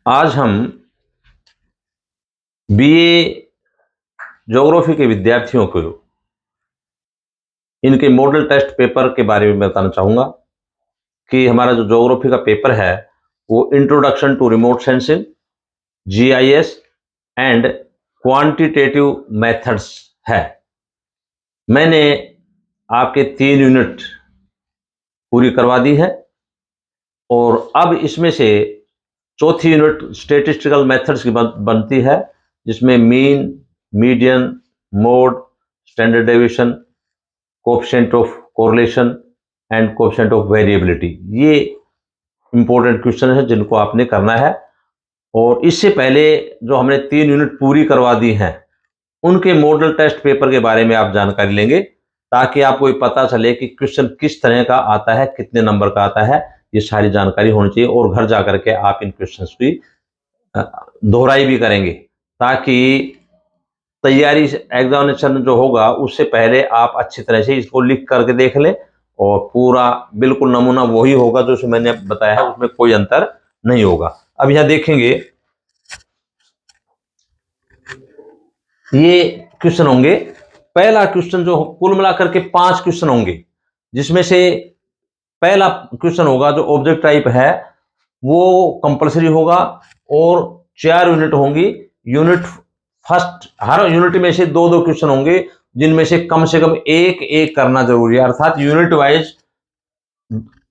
आज हम BA geography के विद्यार्थियों को इनके मॉडल टेस्ट पेपर के बारे में बताना चाहूँगा कि हमारा जो ज्योग्राफी का पेपर है वो introduction to remote sensing, GIS and quantitative methods है। मैंने आपके 3 यूनिट पूरी करवा दी है और अब इसमें से चौथी यूनिट स्टैटिस्टिकल मेथड्स की बनती है, जिसमें mean, median, mode, standard deviation, coefficient of correlation and coefficient of variability. ये इंपॉर्टेंट क्वेश्चन है जिनको आपने करना है। और इससे पहले जो हमने 3 यूनिट पूरी करवा दी हैं उनके मॉडल टेस्ट पेपर के बारे में आप जानकारी लेंगे, ताकि आपको ये पता चले कि क्वेश्चन किस तरह का आता है, कितने नंबर का आता है। ये सारी जानकारी होनी चाहिए और घर जाकर के आप इन क्वेश्चंस की दोहराई भी करेंगे, ताकि तैयारी एग्जामिनेशन जो होगा उससे पहले आप अच्छी तरह से इसको लिख करके देख लें और पूरा बिल्कुल नमूना वही होगा जो मैंने बताया है, उसमें कोई अंतर नहीं होगा। अब यहां देखेंगे ये क्वेश्चन होंगे। पहला क्वेश्चन जो कुल मिलाकर के 5 क्वेश्चन होंगे, जिसमें से पहला क्वेश्चन होगा जो ऑब्जेक्ट टाइप है वो कंपलसरी होगा और 4 यूनिट होंगी। यूनिट फर्स्ट, हर यूनिट में से 2-2 क्वेश्चन होंगे, जिनमें से कम एक एक करना जरूरी है। अर्थात यूनिट वाइज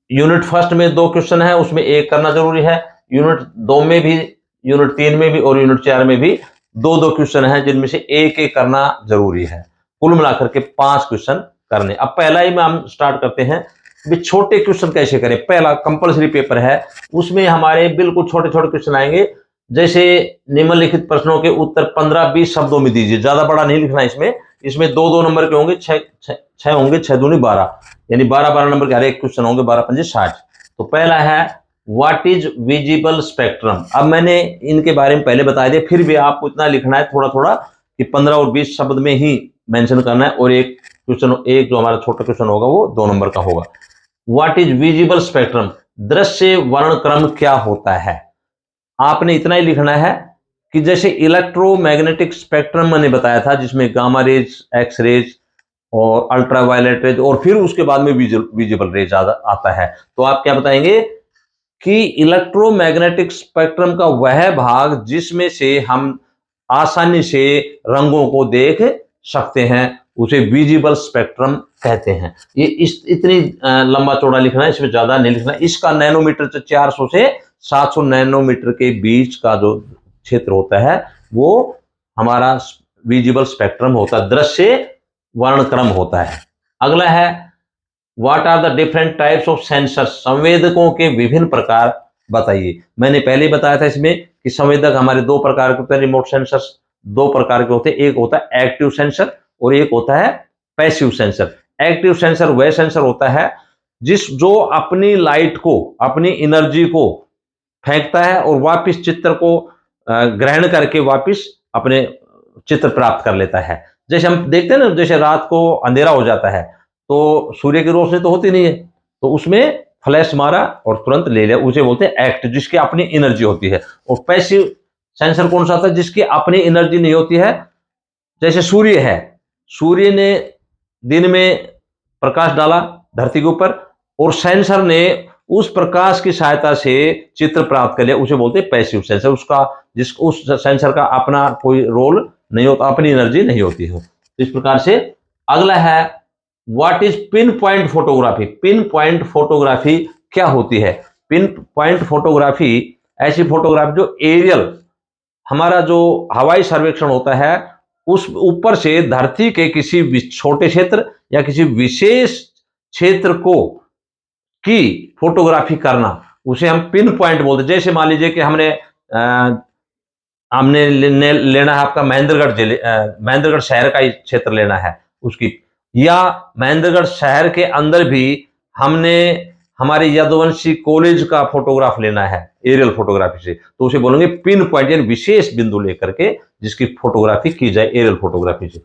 यूनिट फर्स्ट में 2 क्वेश्चन है, उसमें एक करना जरूरी है। यूनिट 2 में भी, यूनिट 3 में भी और यूनिट 4 में भी 2-2 क्वेश्चन है, जिनमें से एक एक करना जरूरी है। कुल मिलाकर के 5 क्वेश्चन करने। अब पहला ही में हम स्टार्ट करते हैं भी छोटे क्वेश्चन कैसे करें। पहला कंपलसरी पेपर है, उसमें हमारे बिल्कुल छोटे छोटे क्वेश्चन आएंगे, जैसे निम्नलिखित प्रश्नों के उत्तर 15-20 शब्दों में दीजिए। ज्यादा बड़ा नहीं लिखना है इसमें 2-2 नंबर के होंगे, 6 होंगे, 6 दूनी 12, यानी 12-12 नंबर के हर एक क्वेश्चन होंगे, 12-5 60। तो पहला है व्हाट इज विजिबल स्पेक्ट्रम। अब मैंने इनके बारे में पहले बता दिया, फिर भी आपको इतना लिखना है थोड़ा थोड़ा कि 15 और 20 शब्द में ही मेंशन करना है, और एक क्वेश्चन, एक जो हमारा छोटा क्वेश्चन होगा वो 2 नंबर का होगा। व्हाट इज विजिबल स्पेक्ट्रम, दृश्य वर्णक्रम क्या होता है। आपने इतना ही लिखना है कि जैसे इलेक्ट्रोमैग्नेटिक स्पेक्ट्रम मैंने बताया था, जिसमें गामा रेज, एक्स रेज और अल्ट्रावायलेट रेज, और फिर उसके बाद में विजिबल रेज आता है। तो आप क्या बताएंगे कि इलेक्ट्रोमैग्नेटिक स्पेक्ट्रम का वह भाग जिसमें से हम आसानी से रंगों को देख सकते हैं, उसे विजिबल स्पेक्ट्रम कहते हैं। ये इतनी लंबा चौड़ा लिखना है, इसमें ज्यादा नहीं लिखना। इसका नैनोमीटर 400 से 700 नैनोमीटर के बीच का जो क्षेत्र होता है वो हमारा विजिबल स्पेक्ट्रम होता है, दृश्य वर्णक्रम होता है। अगला है what are the different types of sensors, संवेदकों के विभिन्न प्रकार बताइए। मैंने पहले ही बताया था इसमें कि संवेदक हमारे 2 प्रकार के होते हैं। रिमोट सेंसर्स 2 प्रकार के होते हैं, एक होता है एक्टिव सेंसर और एक होता है पैसिव सेंसर। एक्टिव सेंसर वह सेंसर होता है जो अपनी लाइट को, अपनी एनर्जी को फेंकता है और वापस चित्र को ग्रहण करके वापस अपने चित्र प्राप्त कर लेता है। जैसे हम देखते हैं ना, जैसे रात को अंधेरा हो जाता है तो सूर्य की रोशनी तो होती नहीं है, तो उसमें फ्लैश मारा और तुरंत ले लिया, उसे बोलते हैं एक्टिव, जिसकी अपनी एनर्जी होती है। और पैसिव सेंसर कौन सा था, जिसकी अपनी एनर्जी नहीं होती है। जैसे सूर्य है, सूर्य ने दिन में प्रकाश डाला धरती के ऊपर और सेंसर ने उस प्रकाश की सहायता से चित्र प्राप्त कर लिया, उसे बोलते हैं पैसिव सेंसर। उस सेंसर का अपना कोई रोल नहीं होता, अपनी एनर्जी नहीं होती है। इस प्रकार से अगला है what is pin point photography. Pin point photography क्या होती है। पिन पॉइंट फोटोग्राफी ऐसी फोटोग्राफी जो एरियल, हमारा जो हवाई सर्वेक्षण होता है उस ऊपर से धरती के किसी छोटे क्षेत्र या किसी विशेष क्षेत्र को की फोटोग्राफी करना, उसे हम पिन पॉइंट बोलते हैं। जैसे मान लीजिए कि हमने लेना है आपका महेंद्रगढ़ शहर का ही क्षेत्र लेना है उसकी, या महेंद्रगढ़ शहर के अंदर भी हमने हमारे यदुवंशी कॉलेज का फोटोग्राफ लेना है एरियल फोटोग्राफी से, तो उसे बोलेंगे पिन पॉइंट, यानी विशेष बिंदु लेकर के जिसकी फोटोग्राफी की जाए एरियल फोटोग्राफी से।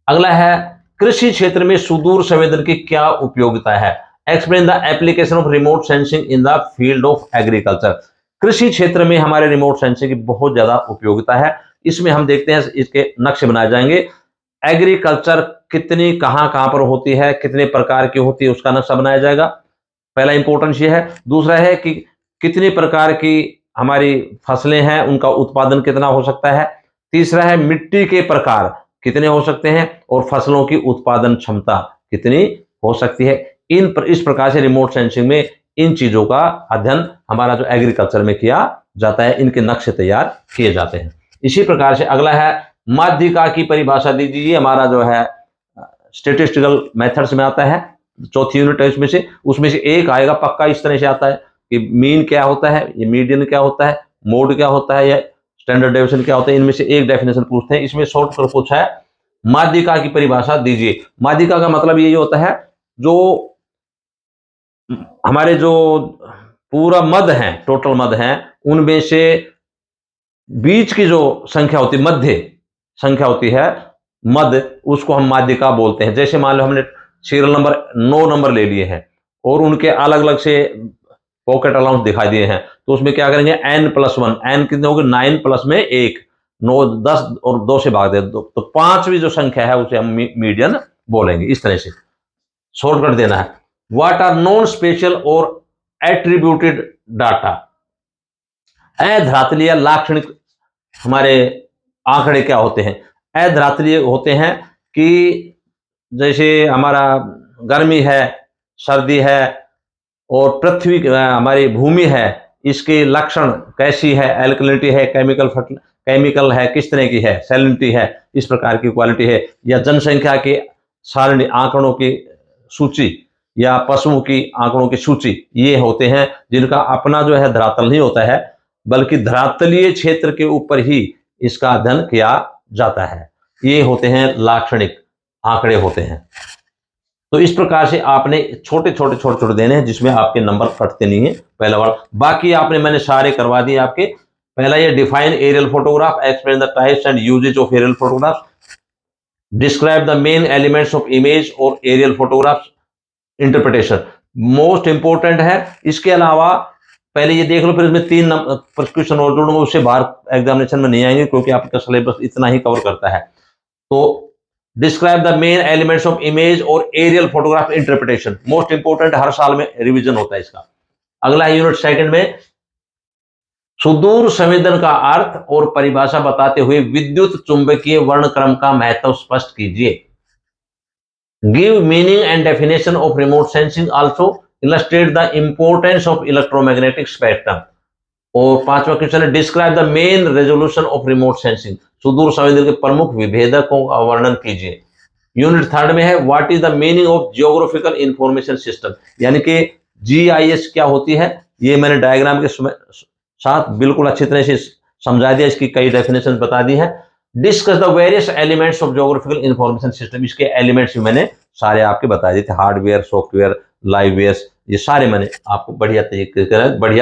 अगला है कृषि क्षेत्र में सुदूर संवेदन की क्या उपयोगिता है। Explain the application of remote sensing in the field of agriculture. कृषि क्षेत्र में हमारे रिमोट सेंसिंग की बहुत ज्यादा उपयोगिता है। इसमें हम देखते हैं इसके नक्शे बनाए जाएंगे। एग्रीकल्चर कितनी कहां कहां पर होती है, कितने प्रकार की होती है, उसका नक्शा बनाया जाएगा। पहला इंपॉर्टेंस ये है। दूसरा है कि कितनी प्रकार की हमारी फसलें हैं, उनका उत्पादन कितना हो सकता है। तीसरा है मिट्टी के प्रकार कितने हो सकते हैं और फसलों की उत्पादन क्षमता कितनी हो सकती है। इस प्रकार से रिमोट सेंसिंग में इन चीजों का अध्ययन हमारा जो एग्रीकल्चर में किया जाता है, इनके नक्शे तैयार किए जाते हैं। इसी प्रकार से अगला है माध्यिका की परिभाषा दीजिए। हमारा जो है स्टेटिस्टिकल मेथड्स में आता है, चौथी यूनिट है इसमें से। उसमें से एक आएगा पक्का, इस तरह से आता है कि मीन क्या होता है, ये मीडियन क्या होता है, मोड क्या होता है, या स्टैंडर्ड डेविएशन क्या होता है। इनमें से एक डेफिनेशन पूछते हैं। इसमें शॉर्ट कर पूछा है माध्यिका की परिभाषा दीजिए। माध्यिका का मतलब यही होता है जो हमारे जो पूरा मद है, टोटल मद है, उनमें से बीच की जो संख्या होती है, मध्य संख्या होती है मद, उसको हम माध्यिका बोलते हैं। जैसे मान लो हमने सीरियल नंबर 9 नंबर ले लिए हैं और उनके अलग अलग से पॉकेट अलाउंस दिखाई दिए हैं, तो उसमें क्या करेंगे n+1, n कितने हो गए 9 प्लस में 1, 9 10 और 2 से भाग दे दो, तो पांचवी जो संख्या है उसे हम मीडियन बोलेंगे। इस तरह से शॉर्टकट देना है। व्हाट आर नॉन स्पेशल और एट्रीब्यूटेड डाटा। अधरातलीय लाक्षणिक हमारे आंकड़े क्या होते हैं। अधरातलीय होते हैं कि जैसे हमारा गर्मी है, सर्दी है और पृथ्वी हमारी भूमि है, इसके लक्षण कैसी है, एल्कलिनिटी है, केमिकल है, किस तरह की है, सैलिनिटी है, इस प्रकार की क्वालिटी है, या जनसंख्या के सारणी आंकड़ों की सूची या पशुओं की आंकड़ों की सूची, ये होते हैं जिनका अपना जो है धरातल नहीं होता है, बल्कि धरातलीय क्षेत्र के ऊपर ही इसका अध्ययन किया जाता है। ये होते हैं लाक्षणिक आंकड़े होते हैं। तो इस प्रकार से आपने छोटे छोटे देने हैं जिसमें आपके नंबर कटते नहीं है। पहला वाला बाकी आपने मैंने सारे करवा दिए आपके। पहला ये define aerial photograph, explain the types and uses of aerial photograph, describe the main elements of image और aerial photograph interpretation, most important है। इसके अलावा पहले ये देख लो, फिर इसमें 3 क्वेश्चन और जोड़ूंगा, उससे बाहर एग्जामिनेशन में नहीं आएंगे क्योंकि आपका सिलेबस इतना ही कवर करता है। तो describe the main elements of image और aerial photograph interpretation, most important, हर साल में रिवीजन होता है इसका। अगला है यूनिट सेकंड में सुदूर संवेदन का अर्थ और परिभाषा बताते हुए विद्युत चुंबकीय वर्णक्रम का महत्व स्पष्ट कीजिए। Give meaning and definition of remote sensing, also illustrate the importance of electromagnetic spectrum. और पांचवा क्वेश्चन है describe the main resolution of remote sensing, सुदूर संवेदन के प्रमुख विभेदकों का वर्णन कीजिए। यूनिट थर्ड में है what is the meaning of geographical information system, यानी कि जीआईएस क्या होती है। ये मैंने डायग्राम के साथ बिल्कुल अच्छी तरह से समझा दिया, इसकी कई डेफिनेशन बता दी है। Discuss the various elements of geographical information system, इसके एलिमेंट्स भी मैंने सारे आपके बता दिए थे, हार्डवेयर, सॉफ्टवेयर, लाइववेयर, ये सारे मैंने आपको बढ़िया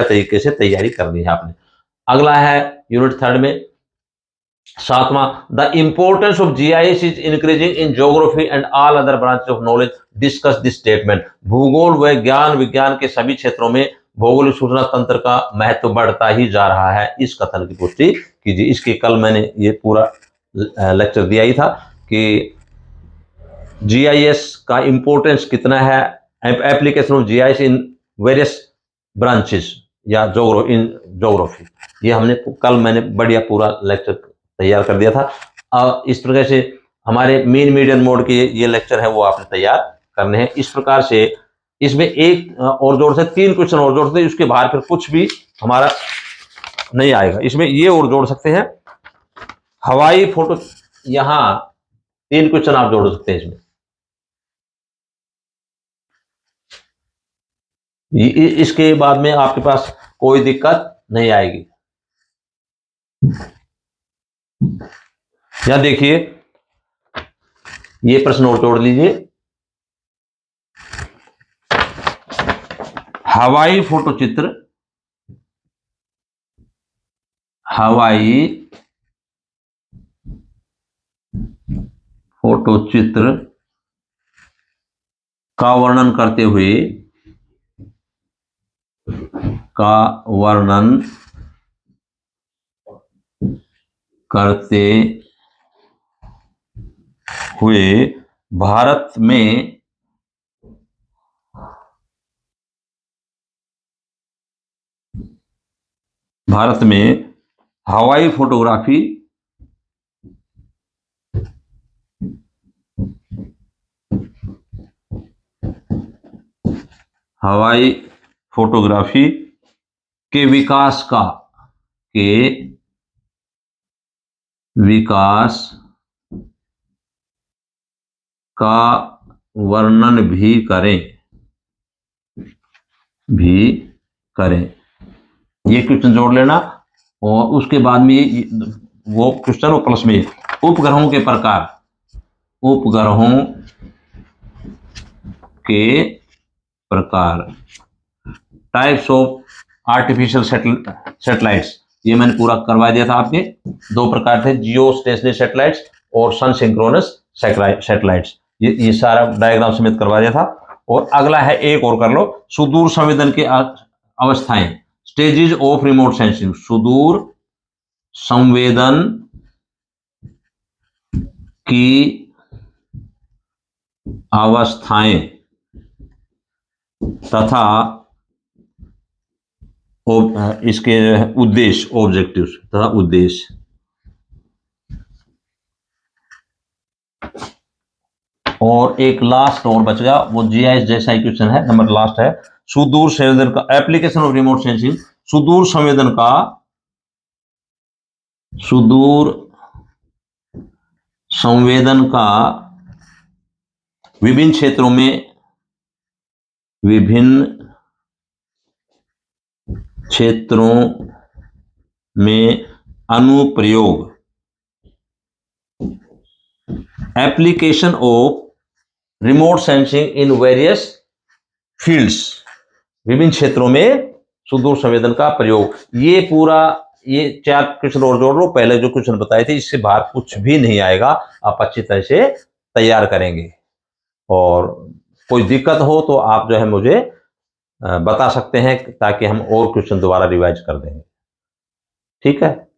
तरीके से तैयारी करनी है आपने। अगला है यूनिट थर्ड में सातवां, the importance of GIS is increasing in geography and all other branches of knowledge, discuss this statement. भूगोल व ज्ञान विज्ञान के सभी क्षेत्रों में भौगोलिक सूचना तंत्र का महत्व बढ़ता ही जा रहा है, इस कथन की पुष्टि कीजिए। इसके कल मैंने ये पूरा लेक्चर दिया ही था कि जीआईएस का इंपॉर्टेंस कितना है, application of GIS in various branches या इन ज्योग्राफी, ये हमने कल मैंने बढ़िया पूरा लेक्चर तैयार कर दिया था। इस प्रकार से हमारे मेन मीडियन मोड के ये लेक्चर है वो आपने तैयार करने हैं। इस प्रकार से इसमें एक और जोड़ से 3 क्वेश्चन और जोड़ सकते हैं, उसके बाहर फिर कुछ भी हमारा नहीं आएगा। इसमें ये और जोड़ सकते हैं हवाई फोटो, यहां 3 क्वेश्चन आप जोड़ सकते हैं इसमें। इसके बाद में आपके पास कोई दिक्कत नहीं आएगी। यहां देखिए ये प्रश्न और जोड़ लीजिए, हवाई फोटोचित्र, हवाई फोटोचित्र का वर्णन करते हुए करते हुए भारत में हवाई फोटोग्राफी के विकास का वर्णन भी करें। ये क्वेश्चन जोड़ लेना। और उसके बाद में वो क्वेश्चन और प्लस में उपग्रहों के प्रकार, टाइप्स ऑफ आर्टिफिशियल सैटेलाइट्स, ये मैंने पूरा करवा दिया था। आपके 2 प्रकार थे, जियो स्टेशनरी सैटेलाइट्स और सन सिंक्रोनस सैटेलाइट्स। ये सारा डायग्राम समेत करवा दिया था। और अगला है, एक और कर लो, सुदूर संवेदन के अवस्थाएं, स्टेजेस ऑफ रिमोट सेंसिंग। सुदूर संवेदन की अवस्थाएं तथा इसके उद्देश्य, ऑब्जेक्टिव्स तथा उद्देश्य। और एक लास्ट और बच गया, वो जीआईएस जैसा ही क्वेश्चन है, नंबर लास्ट है, सुदूर संवेदन का एप्लीकेशन ऑफ रिमोट सेंसिंग। सुदूर संवेदन का विभिन्न क्षेत्रों में अनुप्रयोग, application of remote sensing in various fields, विभिन्न क्षेत्रों में सुदूर संवेदन का प्रयोग। ये पूरा, ये 4 क्वेश्चन और जोड़ लो। पहले जो क्वेश्चन बताए थे, इससे बाहर कुछ भी नहीं आएगा। आप अच्छी तरह से तैयार करेंगे। और कोई दिक्कत हो तो आप जो है मुझे बता सकते हैं, ताकि हम और क्वेश्चन दोबारा रिवाइज कर देंगे। ठीक है।